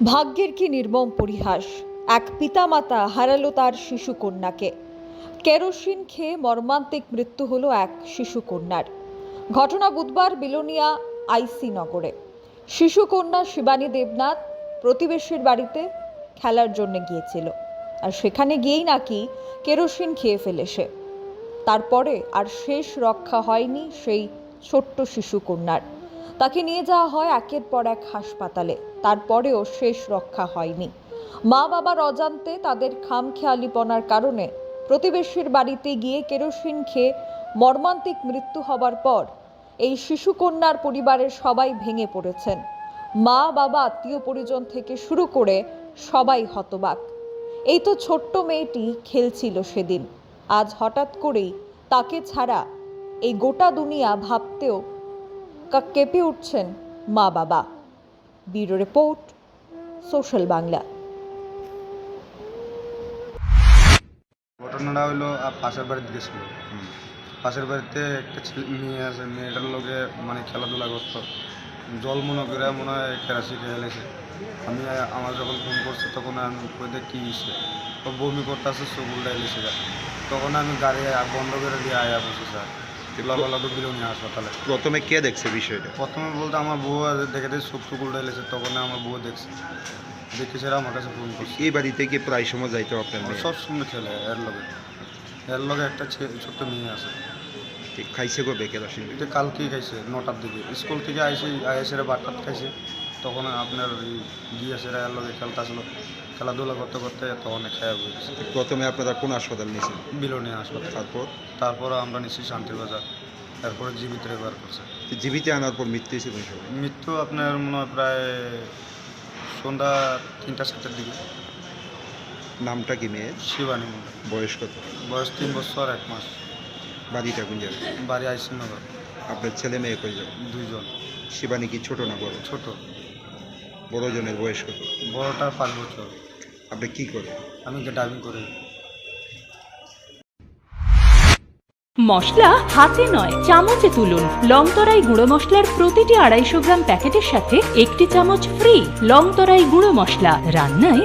ভাগ্যের কি নির্মম পরিহাস। এক পিতামাতা হারালো তার শিশু কন্যাকে। কেরোসিন খেয়ে মর্মান্তিক মৃত্যু হলো এক শিশু কন্যার। ঘটনা বুধবার বিলোনিয়া আইসি নগরে। শিশু কন্যা শিবানী দেবনাথ প্রতিবেশীর বাড়িতে খেলার জন্য গিয়েছিল, আর সেখানে গিয়েই নাকি কেরোসিন খেয়ে ফেলে সে। তারপরে আর শেষ রক্ষা হয়নি সেই ছোট্ট শিশু কন্যার। তাকে নিয়ে যাওয়া হয় একের পর এক হাসপাতালে, তারপরেও শেষ রক্ষা হয়নি। মা বাবার অজান্তে তাদের খামখেয়ালিপনার কারণে প্রতিবেশীর বাড়িতে গিয়ে কেরোসিন খেয়ে মর্মান্তিক মৃত্যু হবার পর এই শিশু কন্যার পরিবারের সবাই ভেঙে পড়েছেন। মা বাবা, আত্মীয় পরিজন থেকে শুরু করে সবাই হতবাক। এই তো ছোট্ট মেয়েটি খেলছিল সেদিন, আজ হঠাৎ করেই তাকে ছাড়া এই গোটা দুনিয়া ভাবতেও কেঁপে উঠছেন মা বাবা। Bureau report, social Bangla. ঘটনাটা হলো পাশের বাড়িতে গেছিল। পাশের বাড়িতে একটা ছেলে মেয়ে আছে, মেয়েটার লোকে মানে খেলাধুলা করতো। জল মনে করে মনে হয় কেরাসি খেয়ে ফেলেছে। আমার যখন ফোন করছে তখন আমি কইতে কী হয়েছে, ও বমি করতে আসছে, চকুলটা এলেছে। তখন আমি গাড়ি বন্ধ করে দিয়ে আয়া বসে স্যার লগালগে বিলোনিয়া হাসপাতালে। প্রথমে কে দেখছে বিষয়টা? প্রথমে বলতে আমার বউ দেখে চোখ টুকুলটা এলেছে, তখন আমার বউ দেখছে, দেখে সেটা আমার কাছে ফোন করছে। এই বাড়িতে কি প্রায় সময় যাইতো আপনার মেয়ে? সব সময় খেলে এর লগে একটা ছোট্ট মেয়ে আছে। খাইছে কবে কেরোসিন? এটা কালকেই খাইছে 9টার দিকে, স্কুল থেকে আইসে ভাত খাইছে। তখন আপনার গিয়েছে এর লগে খেলতে আসলো, খেলাধুলা করতে করতে তখন খেয়ে হয়েছে। প্রথমে আপনারা কোন হাসপাতাল নিয়েছেন? বিলোনিয়া হাসপাতাল। তারপর আমরা নিচ্ছি শান্তির বাজার, তারপরে জীবিত রেফার করছে। জীবিত আনার পর মৃত্যু হয়েছে কোন সময়? মৃত্যু আপনার মনে হয় প্রায় সন্ধ্যা 3টা-4টার দিকে। নামটা কি মেয়ের? শিবানী মন্ডল। বয়স কত? বয়স 3 বছর 1 মাস। বাড়িটা কোন জায়গায়? বাড়ি আইসি নগর। আপনার ছেলে মেয়ে কয়জন? 2 জন। শিবানী কি ছোট না বড়? ছোট। বড় জনের বয়স কত? বড়টা 5 বছর। আপনি কি করেন? আমি ড্রাইভিং করি। মশলা হাতে নয় চামচে তুলুন। লংতরাই গুঁড়ো মশলার প্রতিটি 250 গ্রাম প্যাকেটের সাথে 1টি চামচ ফ্রি। লংতরাই গুঁড়ো মশলা, রান্নায়